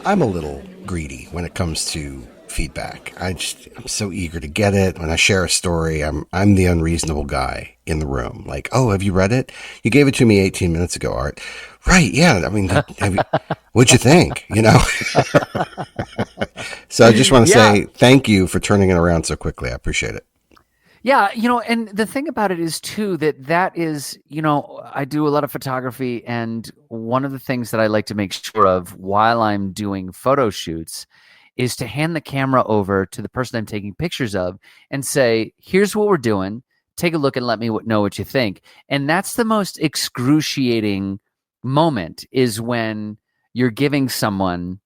I'm a little greedy when it comes to feedback. I'm so eager to get it. When I share a story, I'm the unreasonable guy in the room. Like, oh, have you read it? You gave it to me 18 minutes ago, Art. Right? Yeah. I mean, what'd you think? So I just want to Yeah. say thank you for turning it around so quickly. I appreciate it. Yeah, and the thing about it is too that is, I do a lot of photography, and one of the things that I like to make sure of while I'm doing photo shoots is to hand the camera over to the person I'm taking pictures of and say, "Here's what we're doing. Take a look and let me know what you think." And that's the most excruciating moment, is when you're giving someone,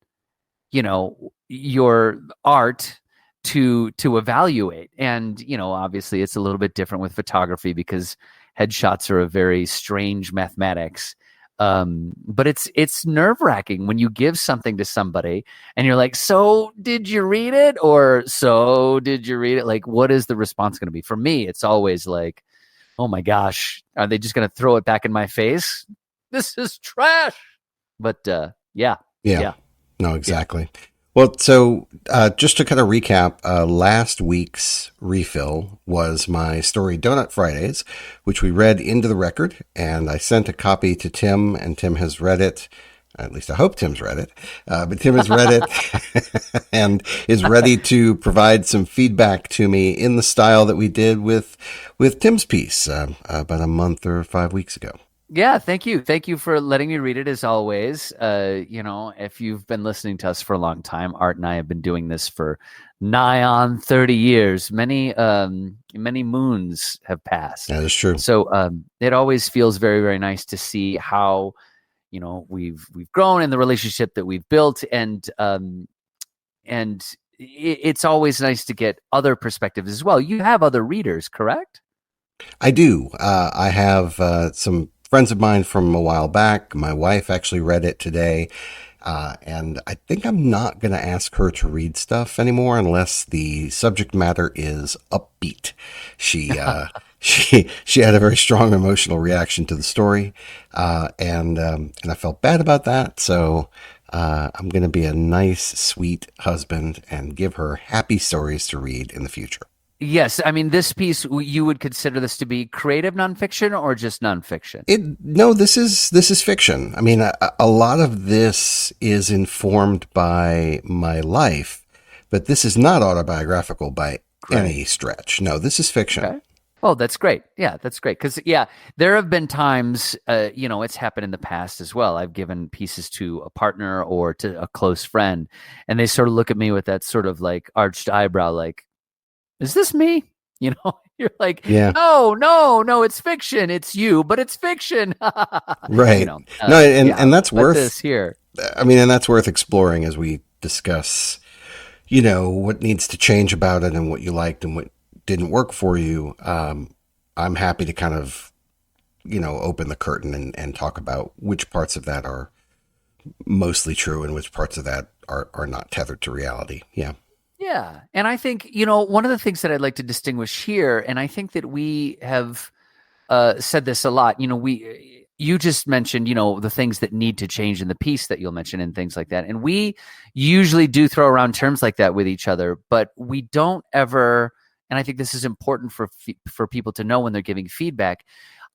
your art to evaluate. And obviously it's a little bit different with photography because headshots are a very strange mathematics. But it's nerve-wracking when you give something to somebody and you're like, "So did you read it?" Or, "So did you read it?" Like, what is the response going to be? For me, it's always like, "Oh my gosh, are they just going to throw it back in my face? This is trash." But yeah, Yeah. yeah, No, yeah. exactly. Well, so just to kind of recap, last week's refill was my story Donut Fridays, which we read into the record, and I sent a copy to Tim, and Tim has read it. At least I hope Tim's read it. But Tim has read it and is ready to provide some feedback to me in the style that we did with Tim's piece about a month or 5 weeks ago. Yeah, thank you. Thank you for letting me read it as always. If you've been listening to us for a long time, Art and I have been doing this for nigh on 30 years. Many moons have passed. That is true. So it always feels very, very nice to see how, we've grown in the relationship that we've built, and it's always nice to get other perspectives as well. You have other readers, correct? I do. I have some friends of mine from a while back. My wife actually read it today. And I think I'm not going to ask her to read stuff anymore unless the subject matter is upbeat. She, she had a very strong emotional reaction to the story. And I felt bad about that. So, I'm going to be a nice, sweet husband and give her happy stories to read in the future. Yes, I mean, this piece, you would consider this to be creative nonfiction or just nonfiction? No, this is fiction. I mean, a lot of this is informed by my life, but this is not autobiographical by Great. any stretch. No, this is fiction. Okay. Oh, that's great. Yeah, that's great. Because, yeah, there have been times, it's happened in the past as well. I've given pieces to a partner or to a close friend, and they sort of look at me with that sort of like arched eyebrow, like, "Is this me?" You're like, Yeah, "No, no, no, it's fiction. It's you, but it's fiction." right. No, Yeah, and that's but worth. this here. I mean, and that's worth exploring as we discuss. What needs to change about it and what you liked and what didn't work for you. I'm happy to kind of open the curtain and talk about which parts of that are mostly true and which parts of that are not tethered to reality. Yeah. Yeah. And I think, one of the things that I'd like to distinguish here, and I think that we have said this a lot, you just mentioned, the things that need to change in the piece that you'll mention and things like that. And we usually do throw around terms like that with each other, but we don't ever, and I think this is important for people to know when they're giving feedback.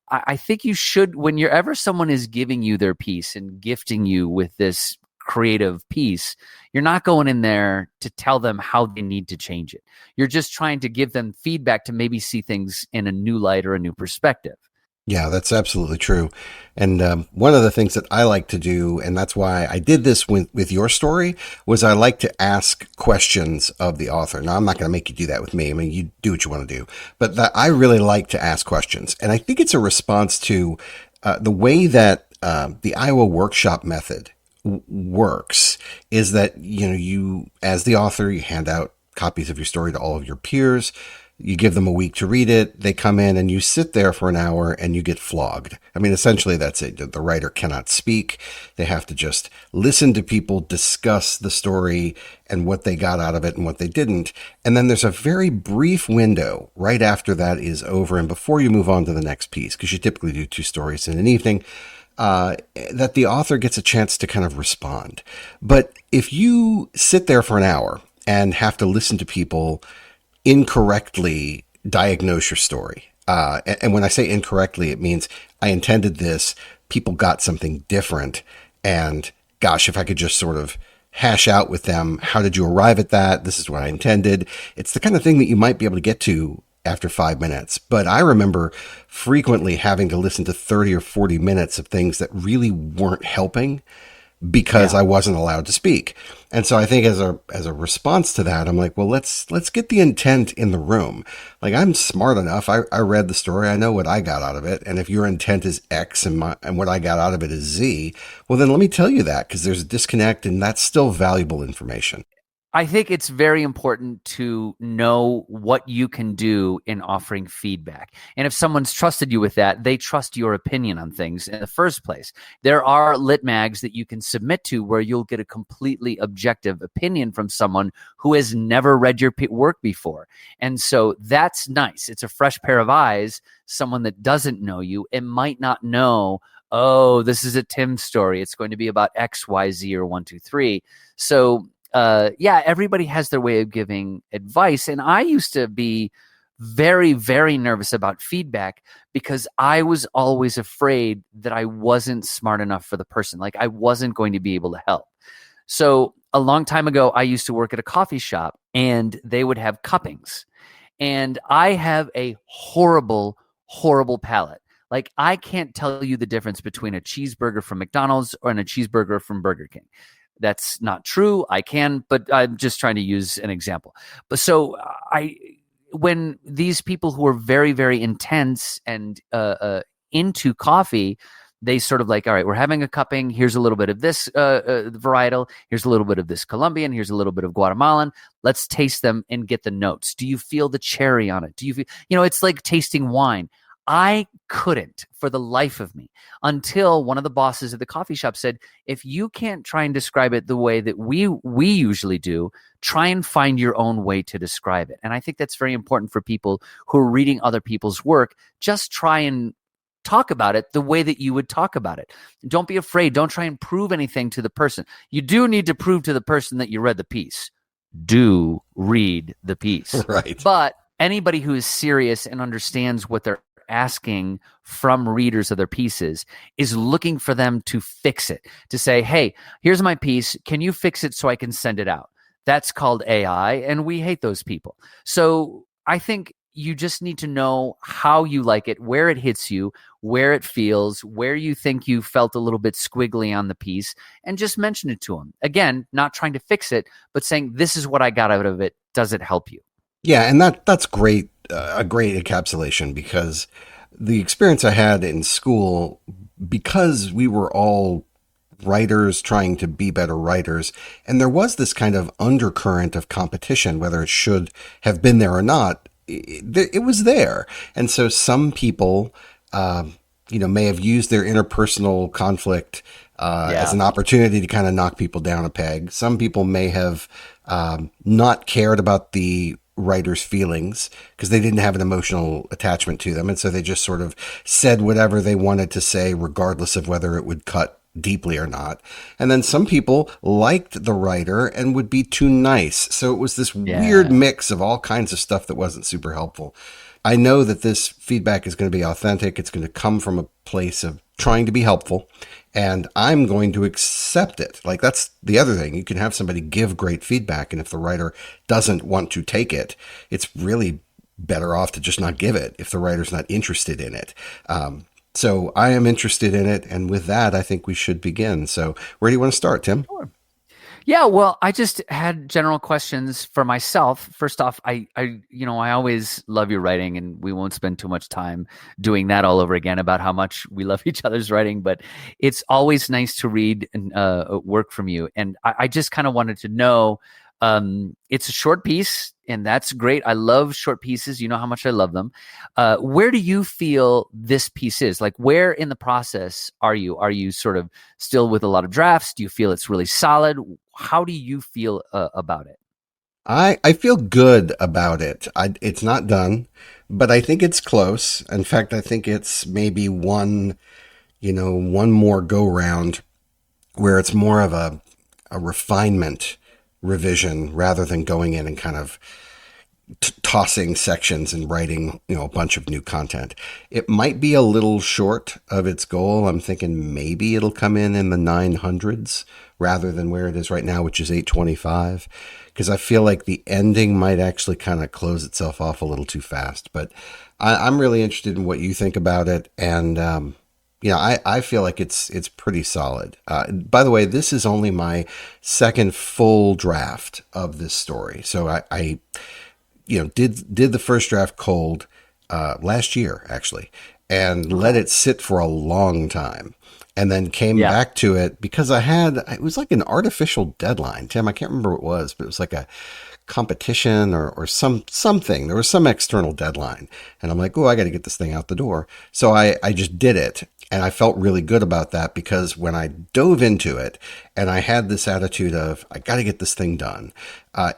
I think you should, whenever someone is giving you their piece and gifting you with this creative piece, you're not going in there to tell them how they need to change it. You're just trying to give them feedback to maybe see things in a new light or a new perspective. Yeah, that's absolutely true. And one of the things that I like to do, and that's why I did this with your story, was I like to ask questions of the author. Now, I'm not going to make you do that with me. I mean, you do what you want to do. But I really like to ask questions. And I think it's a response to the way that the Iowa workshop method works is that, you, as the author, you hand out copies of your story to all of your peers. You give them a week to read it. They come in and you sit there for an hour and you get flogged. I mean, essentially that's it. The writer cannot speak. They have to just listen to people discuss the story and what they got out of it and what they didn't. And then there's a very brief window right after that is over and before you move on to the next piece, because you typically do 2 stories in an evening. uh, that the author gets a chance to kind of respond. But if you sit there for an hour and have to listen to people incorrectly diagnose your story, and when I say incorrectly, it means I intended this, people got something different, and gosh, if I could just sort of hash out with them, how did you arrive at that? This is what I intended. It's the kind of thing that you might be able to get to after 5 minutes. But I remember frequently having to listen to 30 or 40 minutes of things that really weren't helping because Yeah. I wasn't allowed to speak. And so I think as a response to that, I'm like, well, let's get the intent in the room. Like, I'm smart enough. I read the story. I know what I got out of it. And if your intent is X and what I got out of it is Z, well, then let me tell you that, because there's a disconnect and that's still valuable information. I think it's very important to know what you can do in offering feedback. And if someone's trusted you with that, they trust your opinion on things in the first place. There are lit mags that you can submit to where you'll get a completely objective opinion from someone who has never read your work before. And so that's nice. It's a fresh pair of eyes. Someone that doesn't know you, it might not know, oh, this is a Tim story. It's going to be about X, Y, Z, or 1, 2, 3. So yeah, everybody has their way of giving advice. And I used to be very, very nervous about feedback because I was always afraid that I wasn't smart enough for the person. Like, I wasn't going to be able to help. So a long time ago, I used to work at a coffee shop and they would have cuppings. And I have a horrible, horrible palate. Like, I can't tell you the difference between a cheeseburger from McDonald's and a cheeseburger from Burger King. That's not true. I can, but I'm just trying to use an example. But so when these people who are very, very intense and into coffee, they sort of like, all right, we're having a cupping. Here's a little bit of this varietal. Here's a little bit of this Colombian. Here's a little bit of Guatemalan. Let's taste them and get the notes. Do you feel the cherry on it? Do you feel, it's like tasting wine. I couldn't for the life of me until one of the bosses at the coffee shop said, if you can't try and describe it the way that we usually do, try and find your own way to describe it. And I think that's very important for people who are reading other people's work. Just try and talk about it the way that you would talk about it. Don't be afraid. Don't try and prove anything to the person. You do need to prove to the person that you read the piece. Do read the piece. Right. But anybody who is serious and understands what they're asking from readers of their pieces is looking for them to fix it, to say, hey, here's my piece. Can you fix it so I can send it out? That's called AI, and we hate those people. So I think you just need to know how you like it, where it hits you, where it feels, where you think you felt a little bit squiggly on the piece, and just mention it to them. Again, not trying to fix it, but saying, this is what I got out of it. Does it help you? Yeah, and that's great, a great encapsulation, because the experience I had in school, because we were all writers trying to be better writers, and there was this kind of undercurrent of competition, whether it should have been there or not, it was there. And so some people, may have used their interpersonal conflict as an opportunity to kind of knock people down a peg. Some people may have not cared about the writer's feelings because they didn't have an emotional attachment to them. And so they just sort of said whatever they wanted to say, regardless of whether it would cut deeply or not. And then some people liked the writer and would be too nice. So it was this weird mix of all kinds of stuff that wasn't super helpful. I know that this feedback is going to be authentic. It's going to come from a place of trying to be helpful, and I'm going to accept it. Like, that's the other thing. You can have somebody give great feedback, and if the writer doesn't want to take it, it's really better off to just not give it if the writer's not interested in it. So I am interested in it, and with that, I think we should begin. So where do you want to start, Tim? Sure. Yeah, well, I just had general questions for myself. First off, I always love your writing, and we won't spend too much time doing that all over again about how much we love each other's writing. But it's always nice to read work from you, and I just kind of wanted to know. It's a short piece, and that's great. I love short pieces. You know how much I love them. Where do you feel this piece is? Like, where in the process are you? Are you sort of still with a lot of drafts? Do you feel it's really solid? How do you feel about it? I feel good about it. It's not done, but I think it's close. In fact, I think it's maybe one one more go round where it's more of a refinement revision rather than going in and kind of tossing sections and writing, a bunch of new content. It might be a little short of its goal. I'm thinking maybe it'll come in the 900s rather than where it is right now, which is 825, because I feel like the ending might actually kind of close itself off a little too fast. But I'm really interested in what you think about it. And, I feel like it's pretty solid. By the way, this is only my second full draft of this story. So I did the first draft cold last year, actually, and let it sit for a long time. And then came back to it because it was like an artificial deadline. Tim, I can't remember what it was, but it was like a competition or something. There was some external deadline. And I'm like, oh, I got to get this thing out the door. So I just did it. And I felt really good about that because when I dove into it and I had this attitude of, I got to get this thing done,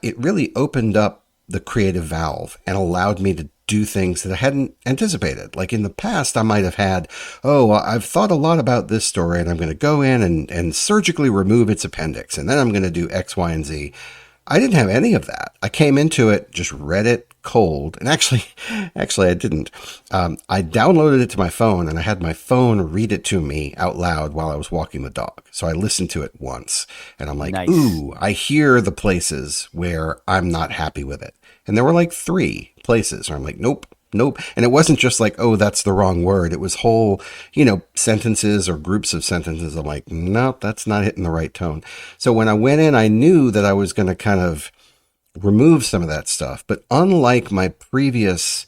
it really opened up the creative valve and allowed me to do things that I hadn't anticipated. Like in the past, I might have had, I've thought a lot about this story and I'm going to go in and surgically remove its appendix. And then I'm going to do X, Y, and Z. I didn't have any of that. I came into it, just read it cold. And actually I didn't. I downloaded it to my phone and I had my phone read it to me out loud while I was walking the dog. So I listened to it once and I'm like, nice. Ooh, I hear the places where I'm not happy with it. And there were like 3 places where I'm like, nope. And it wasn't just like, oh, that's the wrong word. It was whole, sentences or groups of sentences. I'm like, nope, that's not hitting the right tone. So when I went in, I knew that I was going to kind of remove some of that stuff. But unlike my previous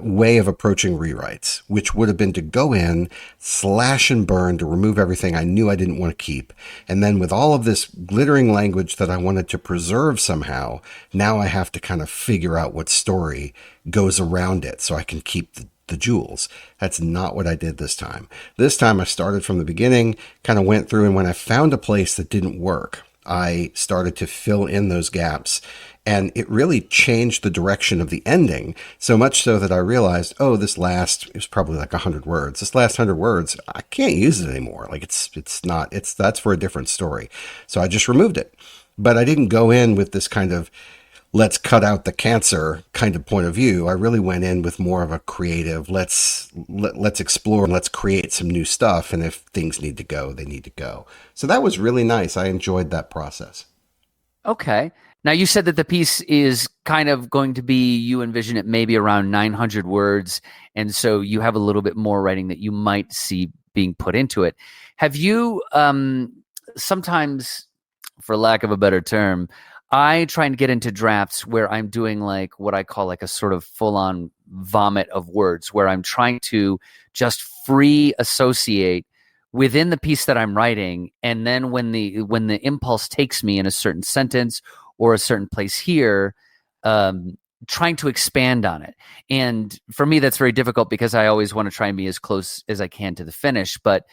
way of approaching rewrites, which would have been to go in, slash and burn to remove everything I knew I didn't want to keep. And then with all of this glittering language that I wanted to preserve somehow, now I have to kind of figure out what story goes around it so I can keep the jewels. That's not what I did this time. This time I started from the beginning, kind of went through, and when I found a place that didn't work, I started to fill in those gaps. And it really changed the direction of the ending, so much so that I realized, it was probably like 100 words. This last 100 words, I can't use it anymore. Like that's for a different story. So I just removed it. But I didn't go in with this kind of let's cut out the cancer kind of point of view. I really went in with more of a creative, let's explore and let's create some new stuff. And if things need to go, they need to go. So that was really nice. I enjoyed that process. Okay. Now, you said that the piece is kind of going to be, you envision it maybe around 900 words, and so you have a little bit more writing that you might see being put into it. Have you sometimes, for lack of a better term, I try and get into drafts where I'm doing like what I call like a sort of full-on vomit of words, where I'm trying to just free associate within the piece that I'm writing, and then when the impulse takes me in a certain sentence or a certain place here, trying to expand on it. And for me, that's very difficult because I always want to try and be as close as I can to the finish. But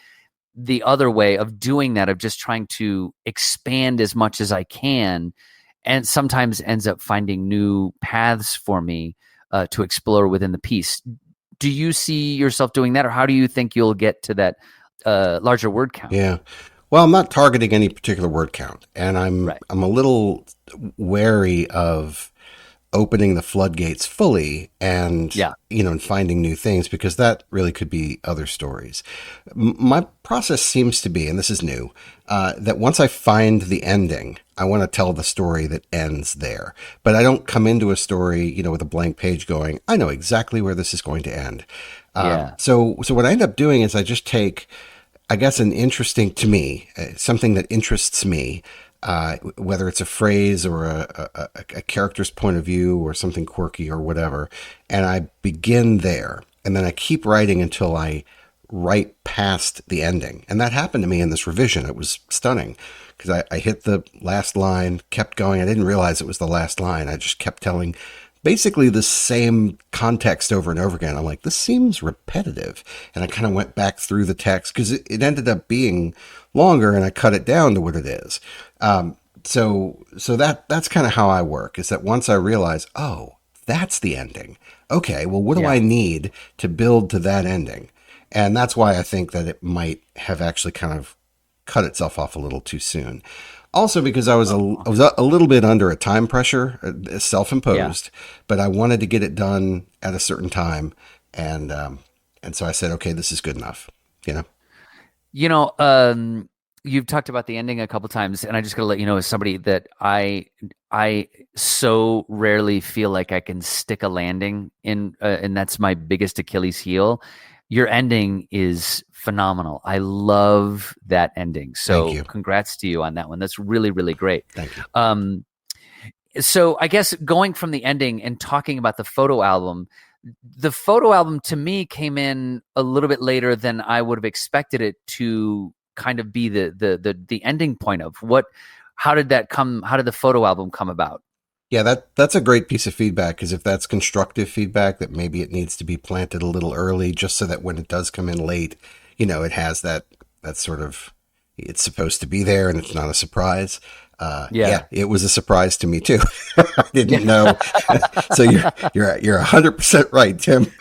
the other way of doing that, of just trying to expand as much as I can, and sometimes ends up finding new paths for me to explore within the piece. Do you see yourself doing that, or how do you think you'll get to that larger word count? Yeah. Well, I'm not targeting any particular word count, and I'm a little wary of opening the floodgates fully and and finding new things, because that really could be other stories. My process seems to be, and this is new, that once I find the ending, I want to tell the story that ends there. But I don't come into a story, with a blank page going, I know exactly where this is going to end. So what I end up doing is I just take, I guess, an interesting to me, something that interests me, whether it's a phrase or a character's point of view or something quirky or whatever, and I begin there. And then I keep writing until I write past the ending. And that happened to me in this revision. It was stunning because I hit the last line, kept going. I didn't realize it was the last line. I just kept telling basically the same context over and over again. I'm like, this seems repetitive. And I kind of went back through the text because it ended up being longer, and I cut it down to what it is. So that's kind of how I work, is that once I realize, that's the ending. Okay, well, what do I need to build to that ending? And that's why I think that it might have actually kind of cut itself off a little too soon. Also, because I was a little bit under a time pressure, Yeah. self-imposed, but I wanted to get it done at a certain time, and so I said, okay, this is good enough. You know. You know, you've talked about the ending a couple times, and I just got to let you know, as somebody that I so rarely feel like I can stick a landing in, and that's my biggest Achilles heel. Your ending is phenomenal. I love that ending. Thank So, you. congrats to you on that one. That's really, really great. Thank you. So I guess going from the ending and talking about the photo album to me came in a little bit later than I would have expected it to kind of be the ending point of what. How did that come? How did the photo album come about? Yeah, that's a great piece of feedback, because if that's constructive feedback, that maybe it needs to be planted a little early, just so that when it does come in late, it has that sort of, it's supposed to be there and it's not a surprise. Yeah. Yeah, it was a surprise to me too. I didn't Yeah. know. So you're 100% right, Tim.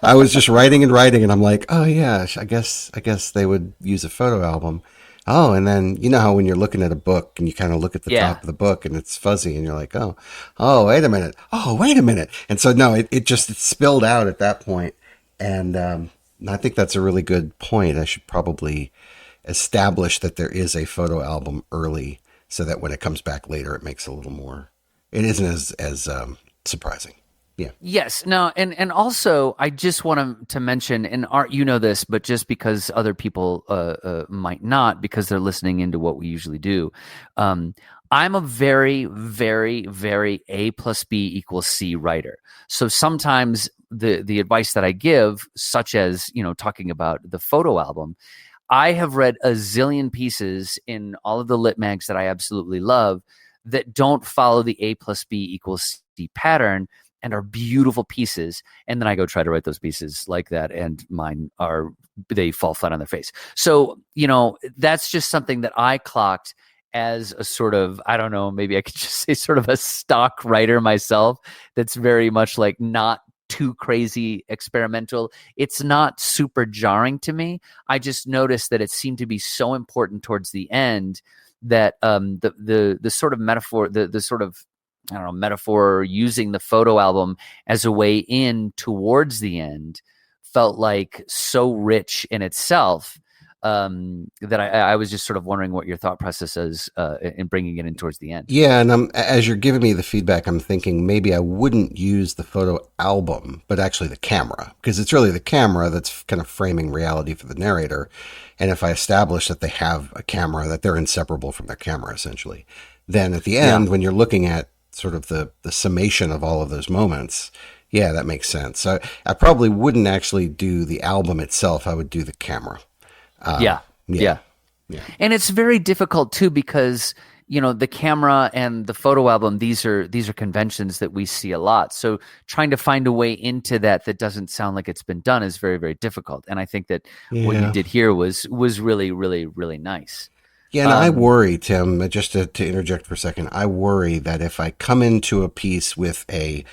I was just writing and I'm like, oh yeah, I guess they would use a photo album. Oh, and then you know how when you're looking at a book and you kind of look at the Yeah. top of the book and it's fuzzy and you're like, oh, wait a minute. Oh, wait a minute. And so no, it just it spilled out at that point. And I think that's a really good point. I should probably establish that there is a photo album early, so that when it comes back later, it makes a little more. It isn't as surprising. Yeah. Yes. No. And also, I just want to mention, and Art, you know this, but just because other people might not, because they're listening into what we usually do. I'm a very, very, very A plus B equals C writer. So sometimes the advice that I give, such as talking about the photo album, I have read a zillion pieces in all of the lit mags that I absolutely love that don't follow the A plus B equals C pattern and are beautiful pieces. And then I go try to write those pieces like that, and they fall flat on their face. So, that's just something that I clocked as a sort of, I don't know, maybe I could just say sort of a stock writer myself. That's very much like not too crazy experimental. It's not super jarring to me. I just noticed that it seemed to be so important towards the end that the sort of metaphor, the sort of, I don't know, metaphor, using the photo album as a way in towards the end felt like so rich in itself, that I was just sort of wondering what your thought process is in bringing it in towards the end. Yeah, and as you're giving me the feedback, I'm thinking maybe I wouldn't use the photo album, but actually the camera, because it's really the camera that's kind of framing reality for the narrator. And if I establish that they have a camera, that they're inseparable from their camera, essentially, then at the end, when you're looking at sort of the summation of all of those moments, yeah, that makes sense. So I probably wouldn't actually do the album itself. I would do the camera. Yeah. Yeah. And it's very difficult too, because the camera and the photo album, these are conventions that we see a lot. So trying to find a way into that doesn't sound like it's been done is very, very difficult. And I think that what you did here was really, really, really nice. Yeah, and I worry, Tim, just to interject for a second, I worry that if I come into a piece with a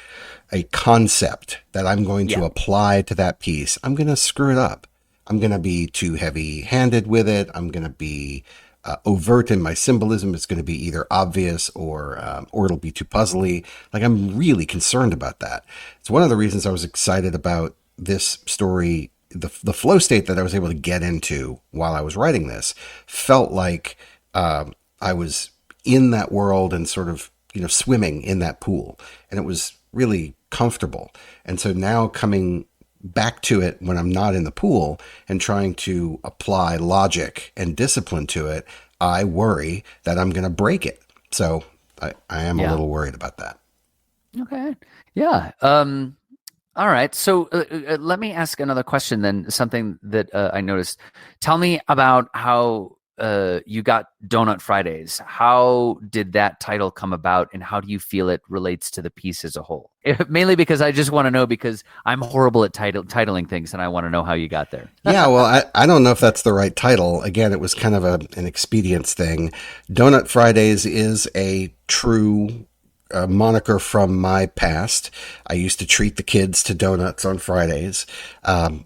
concept that I'm going to apply to that piece, I'm going to screw it up. I'm going to be too heavy-handed with it. I'm going to be overt in my symbolism. It's going to be either obvious or it'll be too puzzly. Like, I'm really concerned about that. It's one of the reasons I was excited about this story. The flow state that I was able to get into while I was writing this felt like I was in that world and sort of swimming in that pool, and it was really comfortable. And so now coming back to it when I'm not in the pool and trying to apply logic and discipline to it, I worry that I'm going to break it. So I am a little worried about that. Okay. Yeah. All right. So let me ask another question then, something that I noticed. Tell me about how you got Donut Fridays. How did that title come about, and how do you feel it relates to the piece as a whole? Mainly because I just want to know, because I'm horrible at titling things, and I want to know how you got there. Yeah, well, I don't know if that's the right title. Again, it was kind of an expedience thing. Donut Fridays is a true a moniker from my past. I used to treat the kids to donuts on Fridays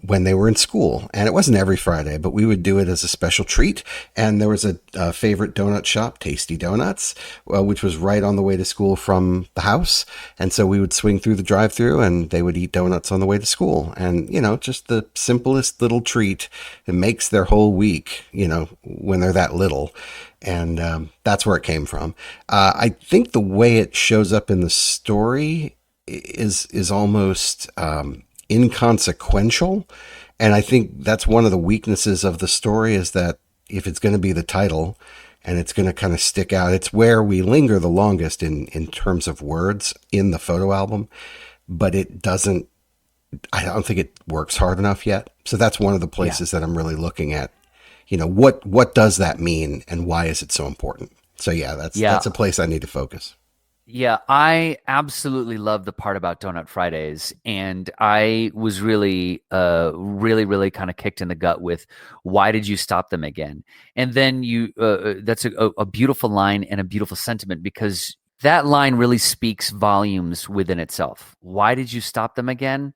when they were in school. And it wasn't every Friday, but we would do it as a special treat. And there was a favorite donut shop, Tasty Donuts, which was right on the way to school from the house. And so we would swing through the drive-thru and they would eat donuts on the way to school. And, just the simplest little treat. It makes their whole week, when they're that little. And that's where it came from. I think the way it shows up in the story is almost inconsequential. And I think that's one of the weaknesses of the story, is that if it's going to be the title and it's going to kind of stick out, it's where we linger the longest in terms of words in the photo album. But I don't think it works hard enough yet. So that's one of the places that I'm really looking at. What does that mean and why is it so important? So that's a place I need to focus. Yeah, I absolutely love the part about Donut Fridays, and I was really, really kind of kicked in the gut with, why did you stop them again? And then that's a beautiful line and a beautiful sentiment, because that line really speaks volumes within itself. Why did you stop them again?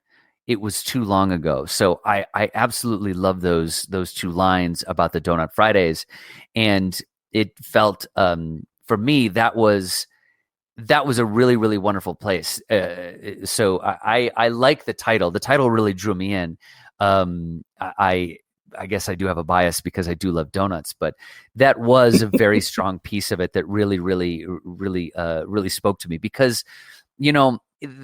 It was too long ago. So I absolutely love those two lines about the Donut Fridays. And it felt, for me, that was a really, really wonderful place. So I like the title. The title really drew me in. I guess I do have a bias because I do love donuts, but that was a very strong piece of it that really, really, really, really spoke to me, because,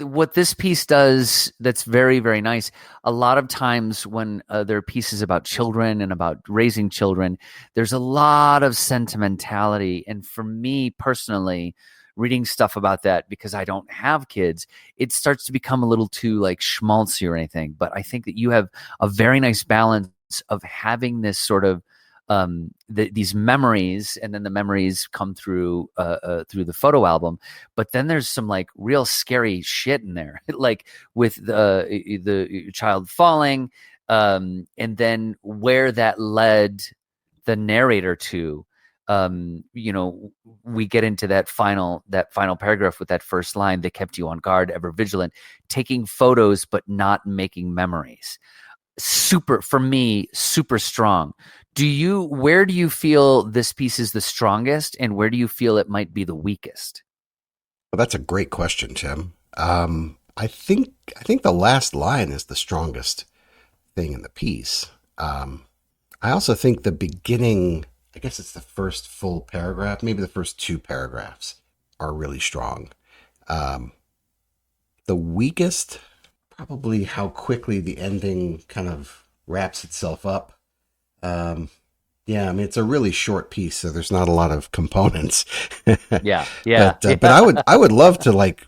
what this piece does that's very, very nice, a lot of times when there are pieces about children and about raising children, there's a lot of sentimentality. And for me personally, reading stuff about that, because I don't have kids, it starts to become a little too like schmaltzy or anything. But I think that you have a very nice balance of having this sort of these memories, and then the memories come through the photo album. But then there's some like real scary shit in there, like with the child falling, and then where that led the narrator to. We get into that final paragraph with that first line: "They kept you on guard, ever vigilant, taking photos but not making memories." For me, super strong. Where do you feel this piece is the strongest, and where do you feel it might be the weakest? Well, that's a great question, Tim. I think the last line is the strongest thing in the piece. I also think the beginning, I guess it's the first full paragraph, maybe the first two paragraphs, are really strong. The weakest, probably how quickly the ending kind of wraps itself up. It's a really short piece, so there's not a lot of components. Yeah. But I would love to like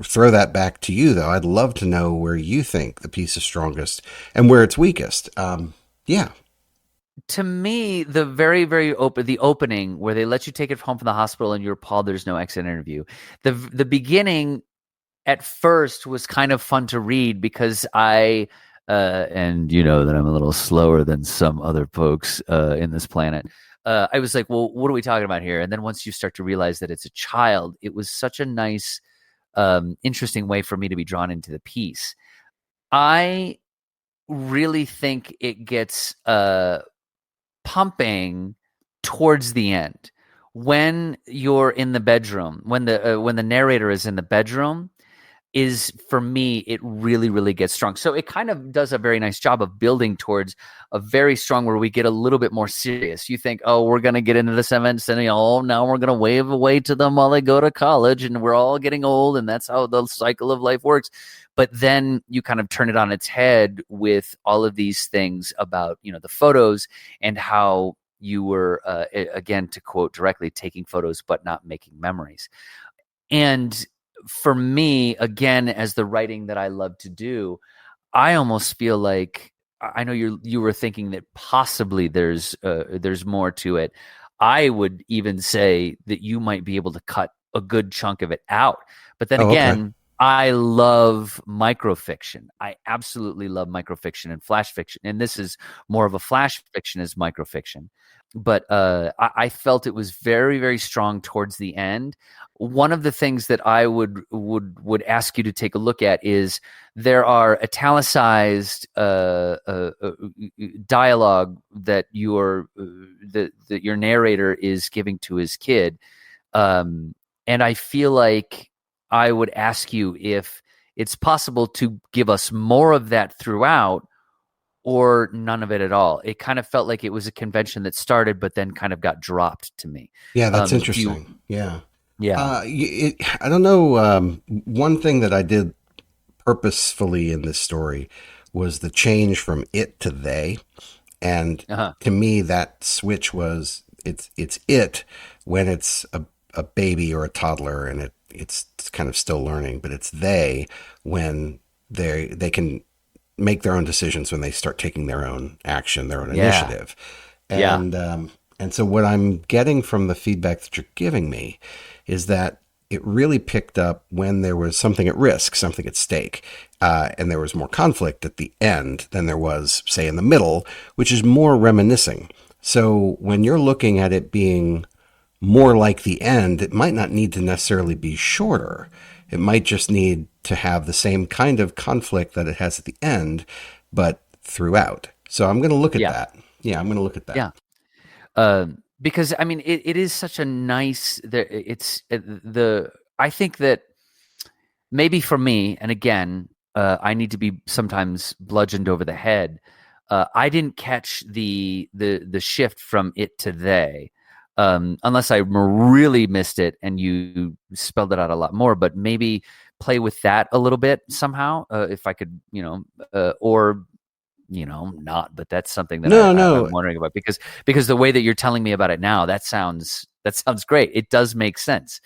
throw that back to you, though. I'd love to know where you think the piece is strongest and where it's weakest. To me, the very, very the opening where they let you take it home from the hospital and you're appalled there's no exit interview. The beginning at first was kind of fun to read, because and that I'm a little slower than some other folks in this planet. I was like, well, what are we talking about here? And then once you start to realize that it's a child, it was such a nice, interesting way for me to be drawn into the piece. I really think it gets pumping towards the end, when you're in the bedroom, when the narrator is in the bedroom. Is, for me, it really, really gets strong. So it kind of does a very nice job of building towards a very strong, where we get a little bit more serious. You think, oh, we're going to get into this event, and now we're going to wave away to them while they go to college, and we're all getting old, and that's how the cycle of life works. But then you kind of turn it on its head with all of these things about, the photos, and how you were, again, to quote directly, taking photos but not making memories. And for me, again, as the writing that I love to do, I almost feel like, I know you were thinking that possibly there's more to it. I would even say that you might be able to cut a good chunk of it out. But then again, Okay. I love microfiction. I absolutely love microfiction and flash fiction. And this is more of a flash fiction as microfiction. But I felt it was very, very strong towards the end. One of the things that I would ask you to take a look at is there are italicized dialogue that that your narrator is giving to his kid, and I feel like I would ask you if it's possible to give us more of that throughout or none of it at all. It kind of felt like it was a convention that started, but then kind of got dropped to me. Yeah, that's Do you? interesting. Yeah. Yeah. I don't know. One thing that I did purposefully in this story was the change from it to they. And Uh-huh. to me, that switch was it's it when it's a baby or a toddler and it's kind of still learning, but it's they when they can make their own decisions, when they start taking their own action, their own Yeah. initiative. Yeah. And so what I'm getting from the feedback that you're giving me is that it really picked up when there was something at risk, something at stake, and there was more conflict at the end than there was, say, in the middle, which is more reminiscing. So when you're looking at it being more like the end, it might not need to necessarily be shorter. It might just need to have the same kind of conflict that it has at the end, but throughout. So I'm going to look at Yeah. that. Yeah, I'm going to look at that. Yeah. Because I mean, it is such a nice. I think that maybe for me, and again, I need to be sometimes bludgeoned over the head. I didn't catch the shift from it to they, unless I really missed it and you spelled it out a lot more. But maybe play with that a little bit somehow, if I could, or not. But that's something that No, I'm no. wondering about because the way that you're telling me about it now, that sounds great. It does make sense.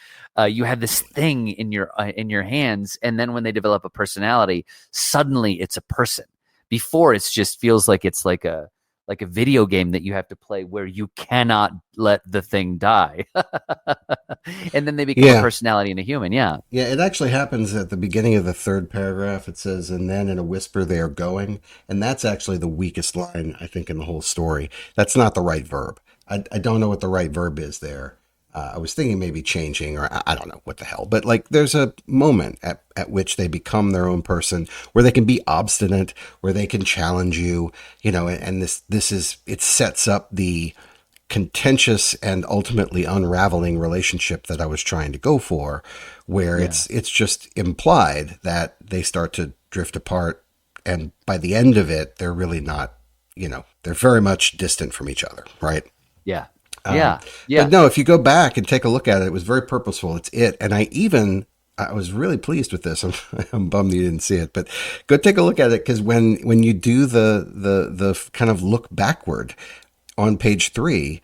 You have this thing in your hands, and then when they develop a personality, suddenly it's a person. Before, it just feels like it's like a video game that you have to play where you cannot let the thing die, and then they become a Yeah. personality and a human. Yeah, Yeah, it actually happens at the beginning of the third paragraph. It says, and then in a whisper, they are going. And that's actually the weakest line, I think, in the whole story. That's not the right verb. I don't know what the right verb is there. I was thinking maybe changing, or I don't know what the hell. But like, there's a moment at which they become their own person, where they can be obstinate, where they can challenge you, and it sets up the contentious and ultimately unraveling relationship that I was trying to go for, where yeah, it's just implied that they start to drift apart, and by the end of it, they're really not, they're very much distant from each other, right? yeah, Um, yeah, yeah. but no, if you go back and take a look at it, it was very purposeful. It's it, and I was really pleased with this. I'm bummed you didn't see it, but go take a look at it, because when you do the kind of look backward on page 3,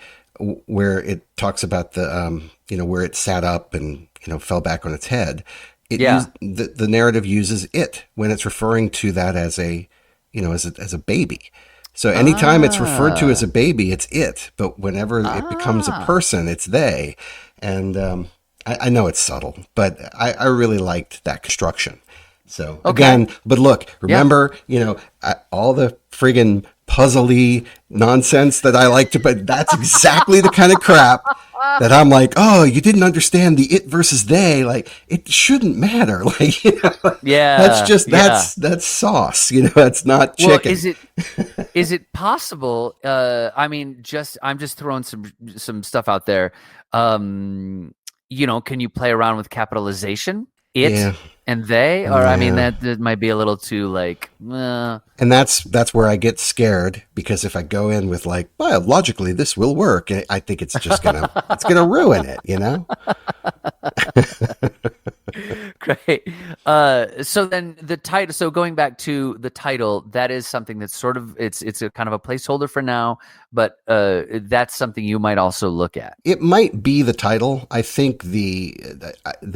where it talks about the where it sat up and fell back on its head, Yeah. the narrative uses it when it's referring to that as a as a baby. So anytime it's referred to as Ah. a baby, it's it. But whenever it becomes a Ah. person, it's they. And I know it's subtle, but I really liked that construction. So Okay. again, but look, Yeah. remember, all the friggin' puzzly nonsense that I like to, but that's exactly the kind of crap that I'm like, oh, you didn't understand the it versus they. Like, it shouldn't matter. Like, that's Yeah. just, Yeah. that's sauce, it's not Well, chicken. is it possible? I mean, I'm just throwing some stuff out there. Can you play around with capitalization? It Yeah. and they, or I mean, Yeah. that might be a little too like. And that's where I get scared, because if I go in with like, well, logically this will work, I think it's gonna ruin it. Great. So then the title. So going back to the title, that is something that's sort of it's a kind of a placeholder for now, but that's something you might also look at. It might be the title. I think the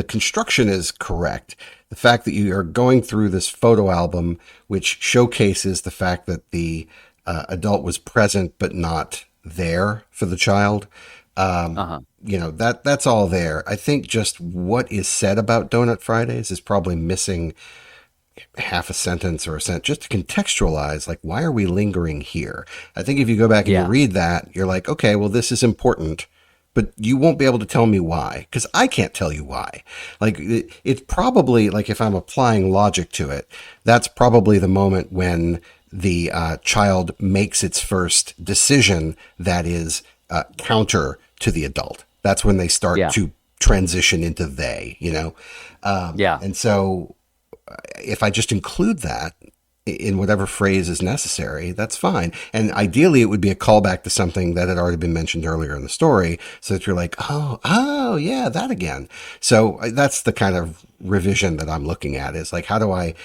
construction is correct. The fact that you are going through this photo album, which showcases the fact that the adult was present but not there for the child, Uh-huh. That's all there. I think just what is said about Donut Fridays is probably missing half a sentence or a sentence just to contextualize, like, why are we lingering here? I think if you go back and you Yeah. read that, you're like, okay, well, this is important, but you won't be able to tell me why, because I can't tell you why. Like, it's probably, like, if I'm applying logic to it, that's probably the moment when the child makes its first decision that is counter to the adult. That's when they start Yeah. to transition into they. Yeah. And so if I just include that in whatever phrase is necessary, that's fine. And ideally, it would be a callback to something that had already been mentioned earlier in the story, so that you're like, oh, yeah, that again. So that's the kind of revision that I'm looking at, is like, how do I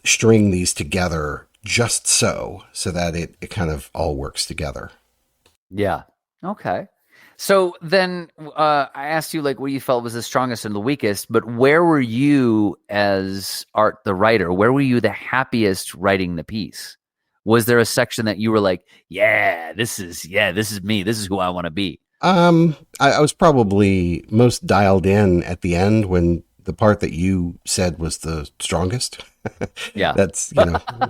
string these together just so that it kind of all works together? Yeah. Okay. So then I asked you like what you felt was the strongest and the weakest, but where were you as Art the writer? Where were you the happiest writing the piece? Was there a section that you were like, this is me. This is who I want to be. I was probably most dialed in at the end when the part that you said was the strongest. Yeah. That's,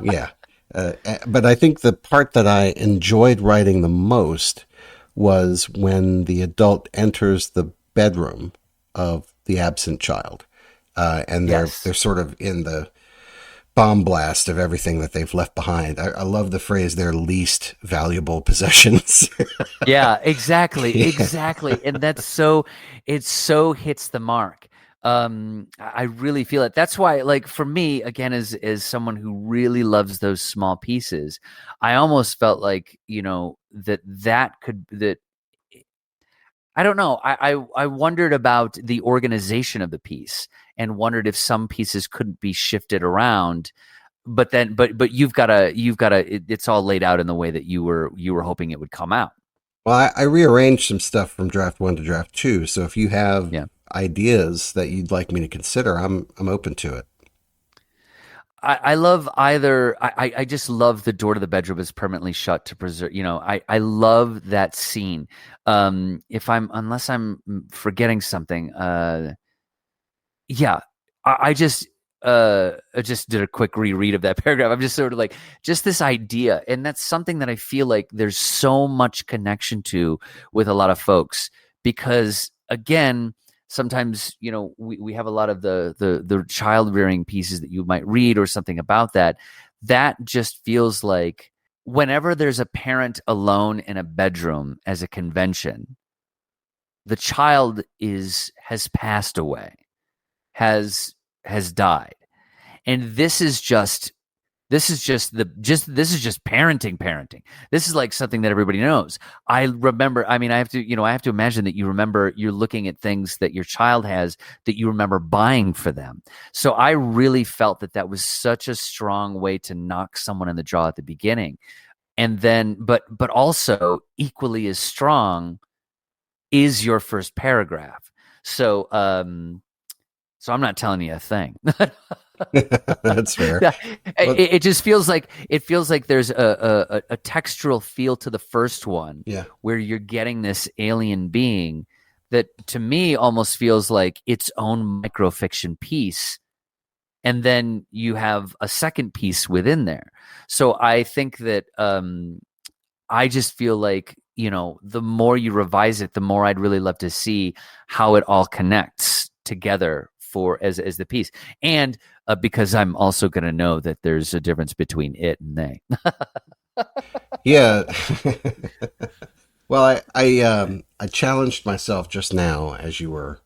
yeah. But I think the part that I enjoyed writing the most was when the adult enters the bedroom of the absent child, and Yes. they're sort of in the bomb blast of everything that they've left behind. I love the phrase "their least valuable possessions." Yeah, exactly. Yeah. Exactly. And it so hits the mark. I really feel it. That's why, like, for me, again, as someone who really loves those small pieces, I almost felt like, that I don't know. I wondered about the organization of the piece and wondered if some pieces couldn't be shifted around. But it's all laid out in the way that you were hoping it would come out. Well, I rearranged some stuff from draft one to draft two. So if you have Yeah. ideas that you'd like me to consider, I'm open to it. I love either. I just love the door to the bedroom is permanently shut to preserve. I love that scene. Unless I'm forgetting something. Yeah, I just did a quick reread of that paragraph. I'm just sort of like, just this idea, and that's something that I feel like there's so much connection to with a lot of folks, because again, sometimes we have a lot of the child rearing pieces that you might read or something about that just feels like whenever there's a parent alone in a bedroom as a convention, the child has passed away, has died, and this is just parenting. This is like something that everybody knows. I remember, I mean, I have to imagine that you're looking at things that your child has that you remember buying for them. So I really felt that was such a strong way to knock someone in the jaw at the beginning. And then but also equally as strong is your first paragraph. So I'm not telling you a thing. That's fair. Yeah, Well, it just feels like there's a textural feel to the first one, yeah. where you're getting this alien being that to me almost feels like its own microfiction piece, and then you have a second piece within there. So I think that I just feel like, the more you revise it, the more I'd really love to see how it all connects together for as the piece. And because I'm also going to know that there's a difference between it and they. Yeah. Well, I challenged myself just now as you were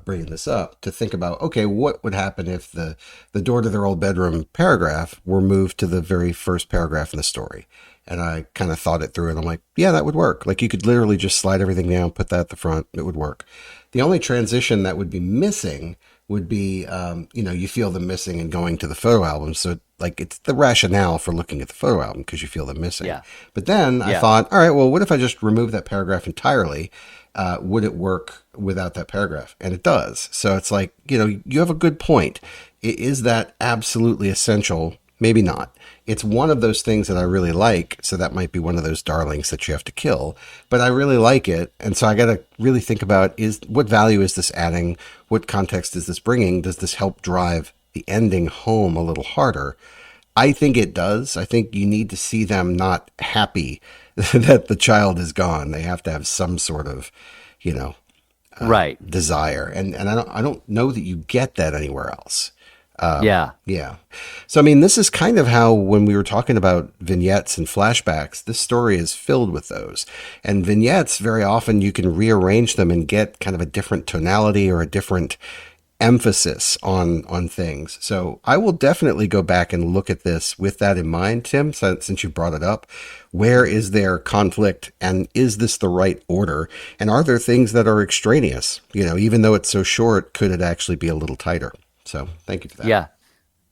bringing this up to think about, okay, what would happen if the door to their old bedroom paragraph were moved to the very first paragraph in the story? And I kind of thought it through, and I'm like, yeah, that would work. Like, you could literally just slide everything down, put that at the front, it would work. The only transition that would be missing would be, you feel them missing and going to the photo album. So, like, it's the rationale for looking at the photo album because you feel them missing. Yeah. But then I Yeah. thought, all right, well, what if I just remove that paragraph entirely? Would it work without that paragraph? And it does. So it's like, you have a good point. Is that absolutely essential maybe not. It's one of those things that I really like, so that might be one of those darlings that you have to kill. But I really like it, and so I got to really think about is what value is this adding? What context is this bringing? Does this help drive the ending home a little harder? I think it does. I think you need to see them not happy that the child is gone. They have to have some sort of, you know, Right. desire, and I don't know that you get that anywhere else. Yeah. Yeah. So, I mean, this is kind of how, when we were talking about vignettes and flashbacks, this story is filled with those. And vignettes, very often you can rearrange them and get kind of a different tonality or a different emphasis on things. So I will definitely go back and look at this with that in mind, Tim, since you brought it up. Where is there conflict, and is this the right order? And are there things that are extraneous? You know, even though it's so short, could it actually be a little tighter? So thank you for that. Yeah.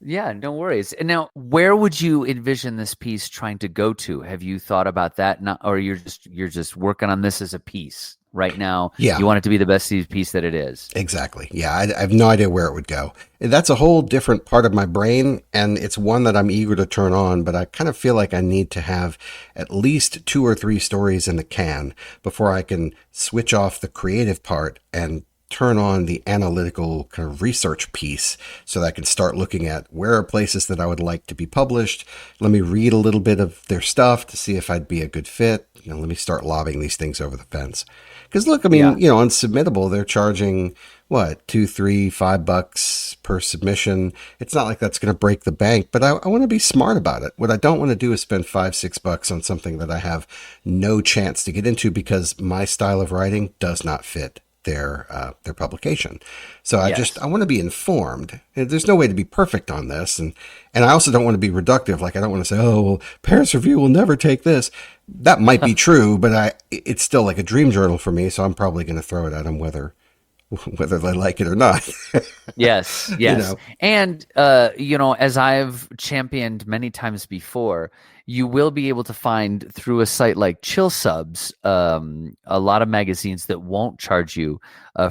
Yeah, no worries. And now, where would you envision this piece trying to go to? Have you thought about that? Not, or you're just working on this as a piece right now. Yeah. You want it to be the best piece that it is. Exactly. Yeah, I have no idea where it would go. That's a whole different part of my brain, and it's one that I'm eager to turn on, but I kind of feel like I need to have at least 2 or 3 stories in the can before I can switch off the creative part and turn on the analytical kind of research piece, so that I can start looking at where are places that I would like to be published. Let me read a little bit of their stuff to see if I'd be a good fit. You know, let me start lobbing these things over the fence. Because look, I mean, Yeah. you know, on Submittable, they're charging what, $2, $3, $5 per submission. It's not like that's going to break the bank, but I want to be smart about it. What I don't want to do is spend $5, $6 on something that I have no chance to get into because my style of writing does not fit their publication. So Yes. I want to be informed. There's no way to be perfect on this, and I also don't want to be reductive. Like, I don't want to say, oh well, Paris Review will never take this. That might be true, but it's still like a dream journal for me. So I'm probably going to throw it at them whether they like it or not. Yes, You yes. know. And as I've championed many times before, you will be able to find through a site like Chill Subs, a lot of magazines that won't charge you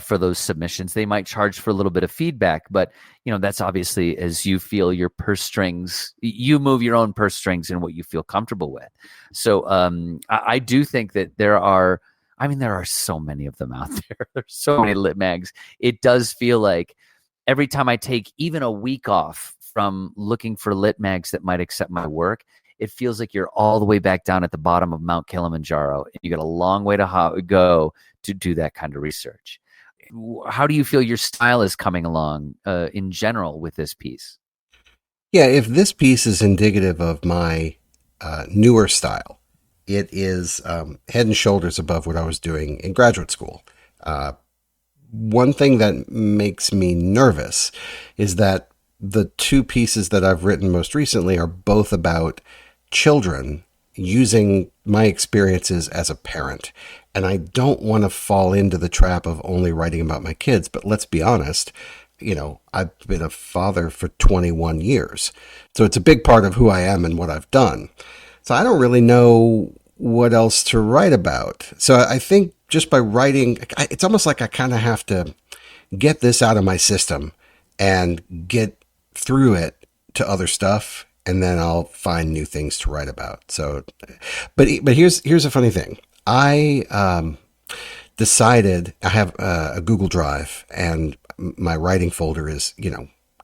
for those submissions. They might charge for a little bit of feedback, but that's obviously as you feel your purse strings. You move your own purse strings and what you feel comfortable with. So I do think that there are so many of them out there. There's so many lit mags. It does feel like every time I take even a week off from looking for lit mags that might accept my work, it feels like you're all the way back down at the bottom of Mount Kilimanjaro. You got a long way to go to do that kind of research. How do you feel your style is coming along in general with this piece? Yeah, if this piece is indicative of my newer style, it is head and shoulders above what I was doing in graduate school. One thing that makes me nervous is that the 2 pieces that I've written most recently are both about children using my experiences as a parent. And I don't want to fall into the trap of only writing about my kids. But let's be honest, I've been a father for 21 years. So it's a big part of who I am and what I've done. So I don't really know what else to write about. So I think just by writing, it's almost like I kind of have to get this out of my system and get through it to other stuff, and then I'll find new things to write about. So, but here's a funny thing. I decided I have a Google Drive, and my writing folder is,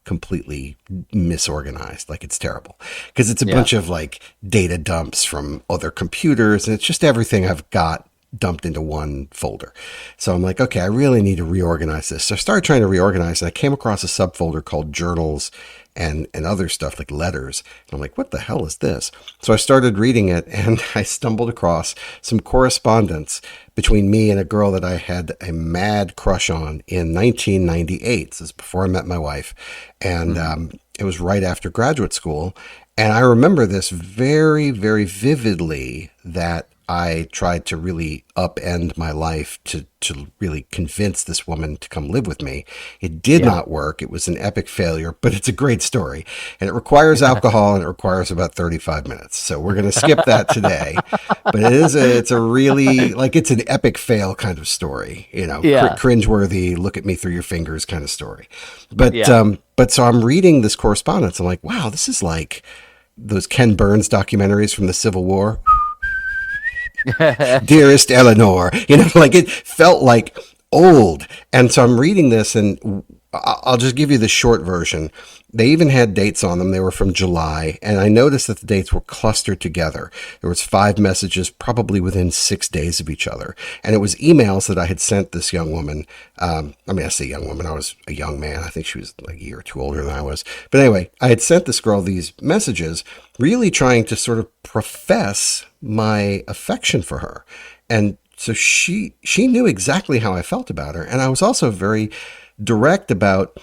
completely misorganized. Like, it's terrible because it's a bunch of like data dumps from other computers, and it's just everything I've got dumped into one folder. So I'm like, okay, I really need to reorganize this. So I started trying to reorganize, and I came across a subfolder called journals and other stuff like letters. And I'm like, what the hell is this? So I started reading it, and I stumbled across some correspondence between me and a girl that I had a mad crush on in 1998. This is before I met my wife. And it was right after graduate school. And I remember this very, very vividly, that I tried to really upend my life to really convince this woman to come live with me. It did Yeah. not work. It was an epic failure, but it's a great story. And it requires alcohol and it requires about 35 minutes. So we're going to skip that today. But it's a really, like, it's an epic fail kind of story, Yeah. cringeworthy, look at me through your fingers kind of story. But, Yeah. but so I'm reading this correspondence. I'm like, wow, this is like those Ken Burns documentaries from the Civil War. Dearest Eleanor, like it felt like old. And so I'm reading this, and I'll just give you the short version. They even had dates on them. They were from July, and I noticed that the dates were clustered together. There was 5 messages, probably within 6 days of each other, and it was emails that I had sent this young woman. I say young woman. I was a young man. I think she was like a year or two older than I was. But anyway, I had sent this girl these messages, really trying to sort of profess my affection for her, and so she knew exactly how I felt about her, and I was also very direct about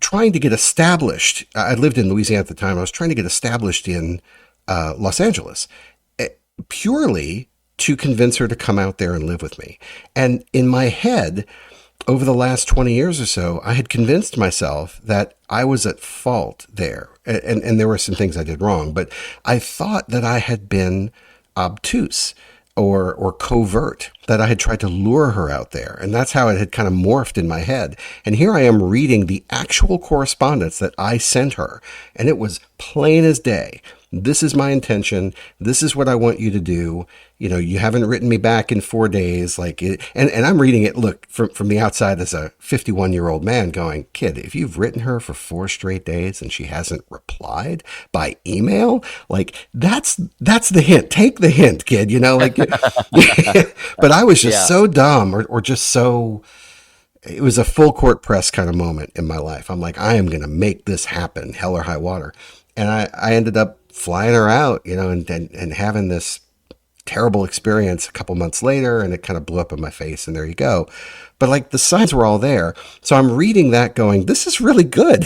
trying to get established. I lived in Louisiana at the time. I was trying to get established in Los Angeles, purely to convince her to come out there and live with me. And in my head, over the last 20 years or so, I had convinced myself that I was at fault there. And there were some things I did wrong, but I thought that I had been obtuse or covert, that I had tried to lure her out there. And that's how it had kind of morphed in my head. And here I am reading the actual correspondence that I sent her. And it was plain as day. This is my intention. This is what I want you to do. You haven't written me back in 4 days. And I'm reading it, look, from the outside as a 51-year-old man going, kid, if you've written her for 4 straight days and she hasn't replied by email, like that's the hint. Take the hint, kid, but I was just so dumb or just so, it was a full court press kind of moment in my life. I'm like, I am going to make this happen, hell or high water. And I ended up flying her out, and having this terrible experience a couple months later, and it kind of blew up in my face, and there you go. But like the signs were all there. So I'm reading that going, this is really good.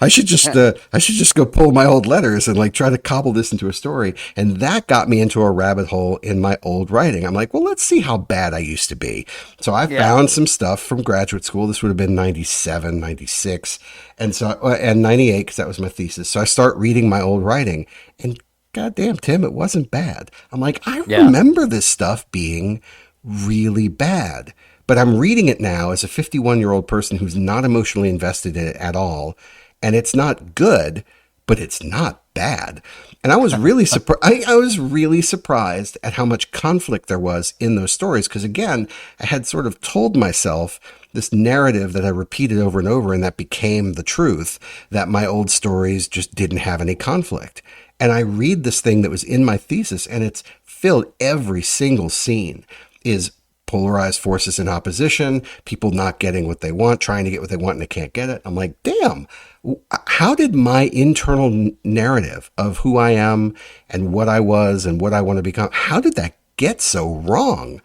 I should just go pull my old letters and like try to cobble this into a story. And that got me into a rabbit hole in my old writing. I'm like, well, let's see how bad I used to be. So I found some stuff from graduate school. This would have been 97, 96. And 98, because that was my thesis. So I start reading my old writing, and goddamn, Tim, it wasn't bad. I'm like, I remember this stuff being really bad. But I'm reading it now as a 51-year-old person who's not emotionally invested in it at all. And it's not good, but it's not bad. And I was really surprised. I was really surprised at how much conflict there was in those stories. Because again, I had sort of told myself this narrative that I repeated over and over, and that became the truth, that my old stories just didn't have any conflict. And I read this thing that was in my thesis, and it's filled, every single scene is polarized forces in opposition, people not getting what they want, trying to get what they want, and they can't get it. I'm like, damn, how did my internal narrative of who I am and what I was and what I want to become, how did that get so wrong?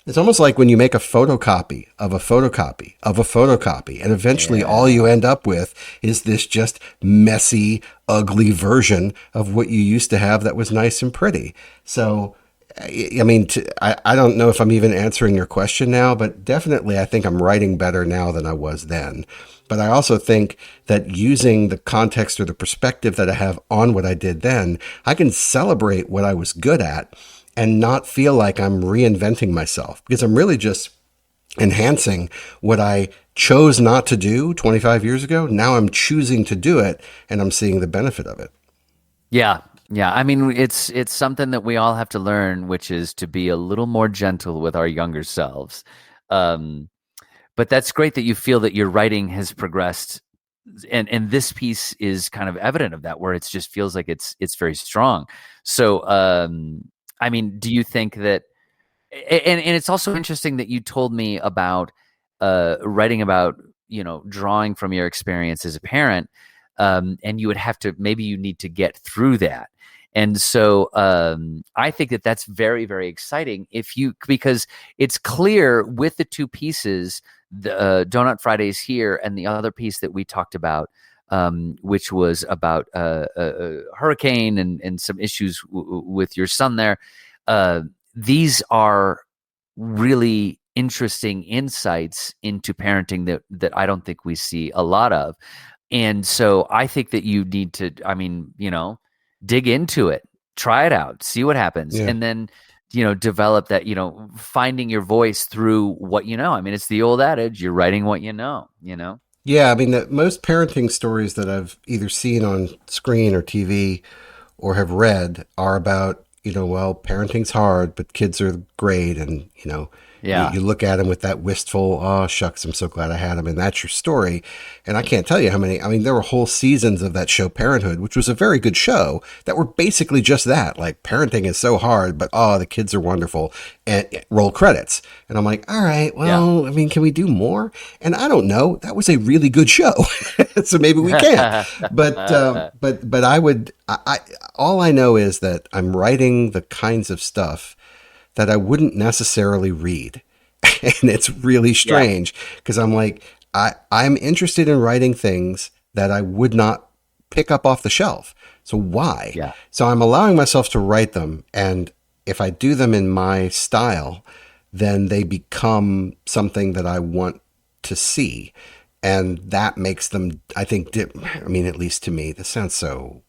It's almost like when you make a photocopy of a photocopy of a photocopy, and eventually all you end up with is this just messy, ugly version of what you used to have that was nice and pretty. So, I mean, I don't know if I'm even answering your question now, but definitely I think I'm writing better now than I was then. But I also think that using the context or the perspective that I have on what I did then, I can celebrate what I was good at and not feel like I'm reinventing myself, because I'm really just enhancing what I chose not to do 25 years ago. Now I'm choosing to do it, and I'm seeing the benefit of it. Yeah. Yeah. I mean, it's something that we all have to learn, which is to be a little more gentle with our younger selves. But that's great that you feel that your writing has progressed. And this piece is kind of evident of that, where it just feels like it's very strong. So, I mean, do you think that, and it's also interesting that you told me about writing about, drawing from your experience as a parent, and you would have to, maybe you need to get through that. And so I think that that's very, very exciting because it's clear with the 2 pieces, the Donut Fridays here and the other piece that we talked about, which was about a hurricane and some issues with your son there. uh, these are really interesting insights into parenting that I don't think we see a lot of. And so I think that you need to, I mean, dig into it, try it out, see what happens, Yeah. and then, develop that, finding your voice through what you know. I mean, it's the old adage, you're writing what you know. Yeah, I mean, most parenting stories that I've either seen on screen or TV or have read are about, well, parenting's hard, but kids are great. And, Yeah. you look at them with that wistful, oh, shucks, I'm so glad I had them. And that's your story. And I can't tell you how many, I mean, there were whole seasons of that show, Parenthood, which was a very good show that were basically just that. Like, parenting is so hard, but oh, the kids are wonderful. And roll credits. And I'm like, all right, well, I mean, can we do more? And I don't know. That was a really good show. So maybe we can. But I would, all I know is that I'm writing the kinds of stuff that I wouldn't necessarily read. And it's really strange because I'm like, I'm interested in writing things that I would not pick up off the shelf. So why? Yeah. So I'm allowing myself to write them. And if I do them in my style, then they become something that I want to see. And that makes them, I think, I mean, at least to me, this sounds so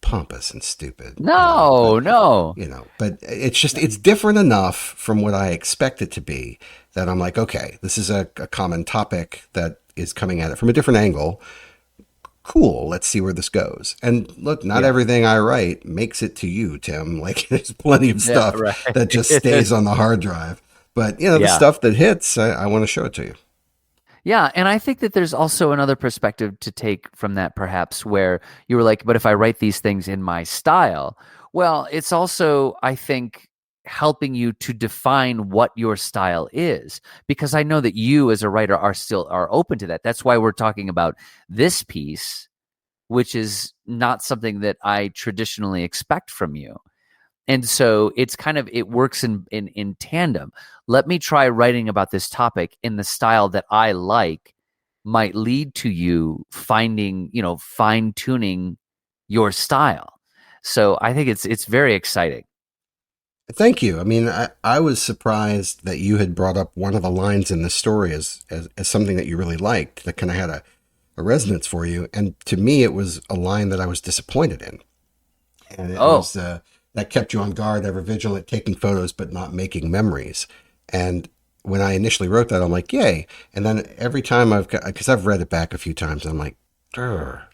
pompous and stupid. No, no. But it's different enough from what I expect it to be that I'm like, okay, this is a common topic that is coming at it from a different angle. Cool, let's see where this goes. And look, not everything I write makes it to you, Tim. Like, there's plenty of stuff that just stays on the hard drive. But, the stuff that hits, I want to show it to you. Yeah, and I think that there's also another perspective to take from that, perhaps, where you were like, but if I write these things in my style, well, it's also, I think, helping you to define what your style is, because I know that you as a writer are open to that. That's why we're talking about this piece, which is not something that I traditionally expect from you. And so it's kind of, it works in tandem. Let me try writing about this topic in the style that I like, might lead to you finding, fine tuning your style. So I think it's very exciting. Thank you. I mean, I was surprised that you had brought up one of the lines in the story as something that you really liked, that kind of had a resonance for you. And to me, it was a line that I was disappointed in. And it was, that kept you on guard, ever vigilant, taking photos, but not making memories. And when I initially wrote that, I'm like, yay. And then every time because I've read it back a few times, I'm like, durr.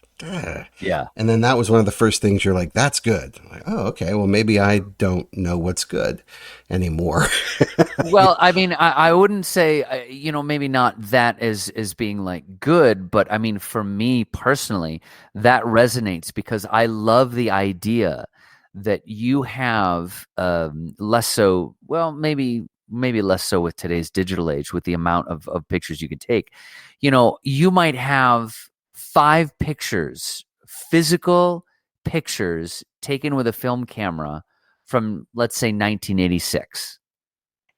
Yeah. And then that was one of the first things you're like, that's good. I'm like, oh, okay. Well, maybe I don't know what's good anymore. Well, I mean, I wouldn't say, maybe not that as being like good, but I mean, for me personally, that resonates because I love the idea that you have less so, well, maybe less so with today's digital age, with the amount of pictures you can take. You might have 5 pictures, physical pictures taken with a film camera from, let's say, 1986.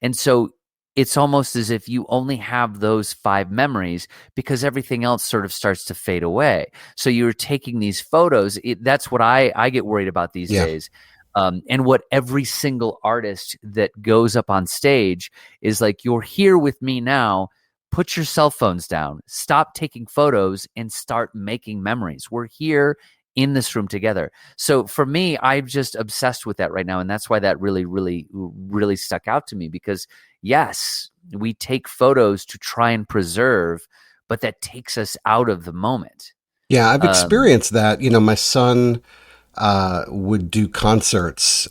And so it's almost as if you only have those 5 memories because everything else sort of starts to fade away. So you're taking these photos. That's what I get worried about these days. And what every single artist that goes up on stage is like, you're here with me now. Put your cell phones down, stop taking photos, and start making memories. We're here in this room together. So for me, I'm just obsessed with that right now. And that's why that really, really, really stuck out to me, because yes, we take photos to try and preserve, but that takes us out of the moment. Yeah, I've experienced that. My son would do concerts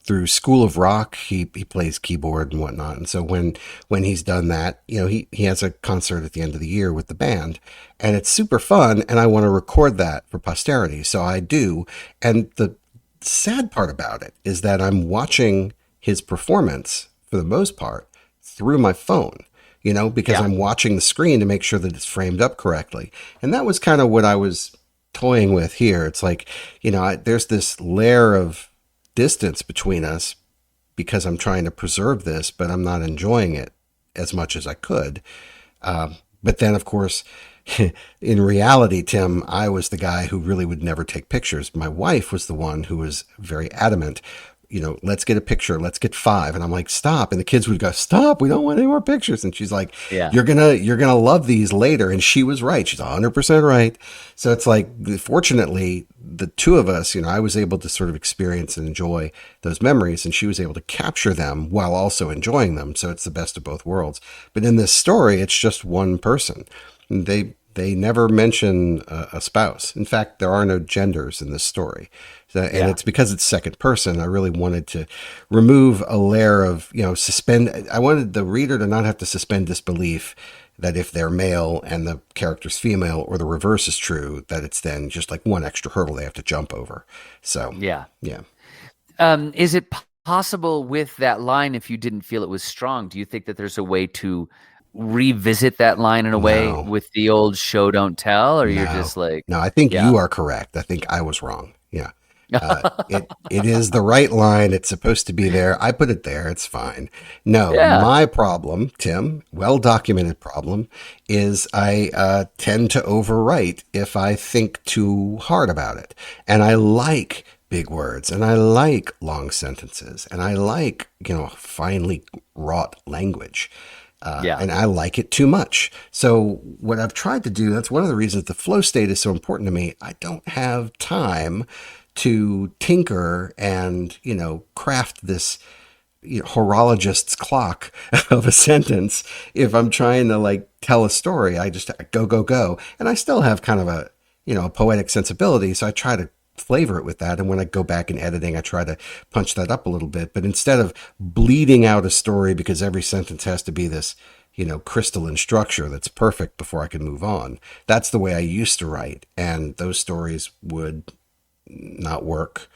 through School of Rock. He plays keyboard and whatnot, and so when he's done that, he has a concert at the end of the year with the band, and it's super fun. And I want to record that for posterity, so I do. And the sad part about it is that I'm watching his performance for the most part through my phone. Because I'm watching the screen to make sure that it's framed up correctly, and that was kind of what I was toying with here. It's like, there's this layer of distance between us because I'm trying to preserve this, but I'm not enjoying it as much as I could. But then, of course, in reality, Tim, I was the guy who really would never take pictures. My wife was the one who was very adamant. let's get a picture, let's get five. And I'm like, stop. And the kids would go, stop, we don't want any more pictures. And she's like, Yeah. you're gonna love these later. And she was right. She's 100% right. So it's like, fortunately, the two of us, I was able to sort of experience and enjoy those memories, and she was able to capture them while also enjoying them. So it's the best of both worlds. But in this story, it's just one person. They never mention a spouse. In fact, there are no genders in this story. So, and Yeah. it's because it's second person. I really wanted to remove a layer of, suspend. I wanted the reader to not have to suspend disbelief that if they're male and the character's female, or the reverse is true, that it's then just like one extra hurdle they have to jump over. So, Yeah. yeah. Is it possible with that line, if you didn't feel it was strong, do you think that there's a way to revisit that line in a way No, with the old show don't tell, or you're no, just like, no. I think yeah. you are correct. I think I was wrong. Yeah. It is the right line. It's supposed to be there. I put it there. It's fine. No, Yeah. my problem, Tim, well documented problem, is I tend to overwrite if I think too hard about it, and I like big words, and I like long sentences, and I like finely wrought language. Yeah. And I like it too much. So what I've tried to do, that's one of the reasons the flow state is so important to me. I don't have time to tinker and, craft this horologist's clock of a sentence. If I'm trying to like tell a story, I just go, go, go. And I still have kind of a poetic sensibility. So I try to flavor it with that. And when I go back in editing, I try to punch that up a little bit. But instead of bleeding out a story because every sentence has to be this, crystalline structure that's perfect before I can move on, that's the way I used to write. And those stories would not work.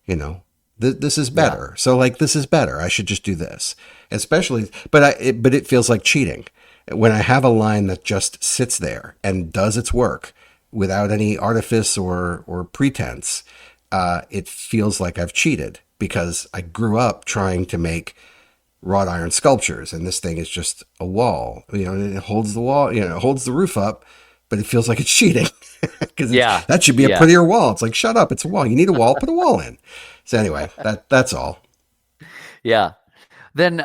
This is Yeah. better. So like, this is better. I should just do this. Especially, but it feels like cheating when I have a line that just sits there and does its work without any artifice or pretense. It feels like I've cheated because I grew up trying to make wrought iron sculptures, and this thing is just a wall. And it holds the wall. It holds the roof up, but it feels like it's cheating because Yeah. that should be a Yeah. prettier wall. It's like, shut up, it's a wall. You need a wall, put a wall in. So anyway, that's all. Yeah. Then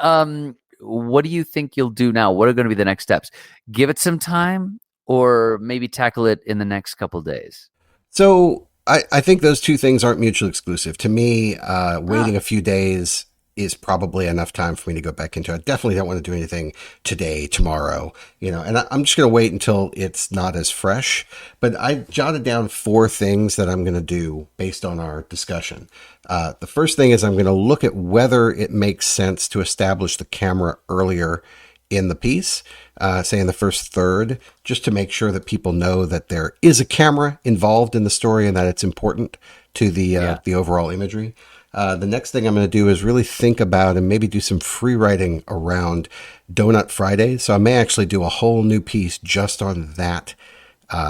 what do you think you'll do now? What are going to be the next steps? Give it some time, or maybe tackle it in the next couple days? So I think those two things aren't mutually exclusive. To me, Ah, waiting a few days is probably enough time for me to go back into it. I definitely don't want to do anything today, tomorrow, and I'm just going to wait until it's not as fresh. But I jotted down four things that I'm going to do based on our discussion. The first thing is I'm going to look at whether it makes sense to establish the camera earlier in the piece, say in the first third, just to make sure that people know that there is a camera involved in the story and that it's important to the overall imagery. The next thing I'm going to do is really think about and maybe do some free writing around Donut Fridays. So I may actually do a whole new piece just on that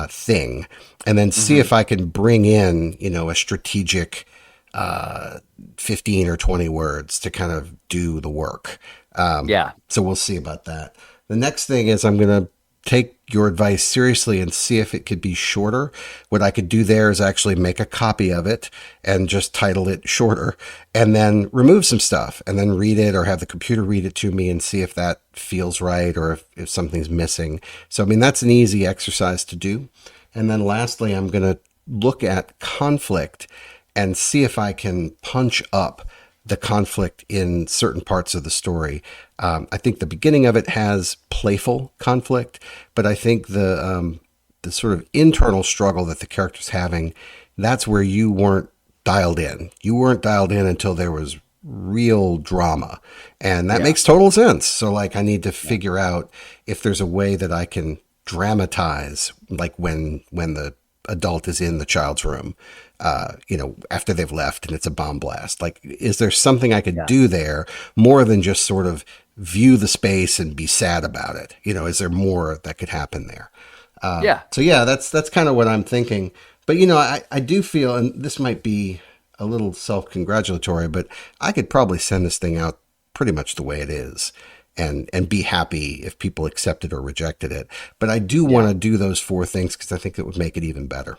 thing, and then see mm-hmm. if I can bring in, a strategic 15 or 20 words to kind of do the work. Yeah. So we'll see about that. The next thing is I'm going to take your advice seriously and see if it could be shorter. What I could do there is actually make a copy of it and just title it shorter, and then remove some stuff and then read it, or have the computer read it to me and see if that feels right, or if something's missing. So, I mean, that's an easy exercise to do. And then lastly, I'm going to look at conflict and see if I can punch up the conflict in certain parts of the story. I think the beginning of it has playful conflict, but I think the sort of internal struggle that the character's having, that's where you weren't dialed in. You weren't dialed in until there was real drama, and that Yeah. makes total sense. So like, I need to figure out if there's a way that I can dramatize, like when the adult is in the child's room, after they've left and it's a bomb blast. Like, is there something I could Yeah. do there more than just sort of view the space and be sad about it? Is there more that could happen there? Yeah. So yeah, that's kind of what I'm thinking. But I do feel, and this might be a little self-congratulatory, but I could probably send this thing out pretty much the way it is, and be happy if people accepted or rejected it. But I do want Yeah. to do those four things because I think it would make it even better.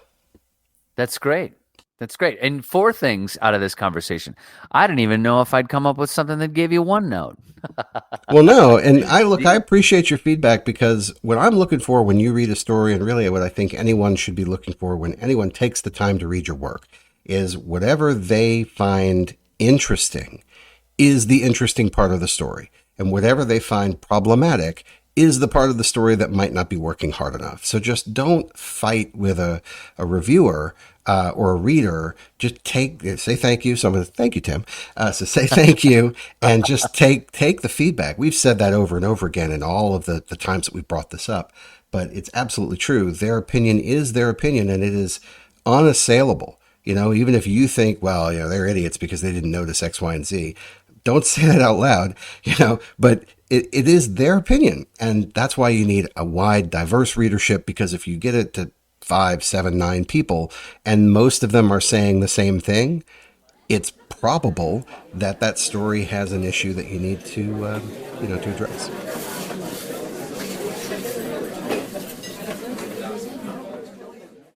That's great. That's great. And 4 things out of this conversation. I didn't even know if I'd come up with something that gave you one note. Well, no, and I appreciate your feedback, because what I'm looking for when you read a story, and really what I think anyone should be looking for when anyone takes the time to read your work, is whatever they find interesting is the interesting part of the story. And whatever they find problematic is the part of the story that might not be working hard enough. So just don't fight with a reviewer or a reader. Just say thank you. So I'm going to thank you, Tim. So say thank you and just take the feedback. We've said that over and over again in all of the times that we've brought this up, but it's absolutely true. Their opinion is their opinion, and it is unassailable. Even if you think, well, they're idiots because they didn't notice X, Y, and Z. Don't say that out loud, but it is their opinion. And that's why you need a wide, diverse readership, because if you get it to 5, 7, 9 people, and most of them are saying the same thing, it's probable that story has an issue that you need to, to address.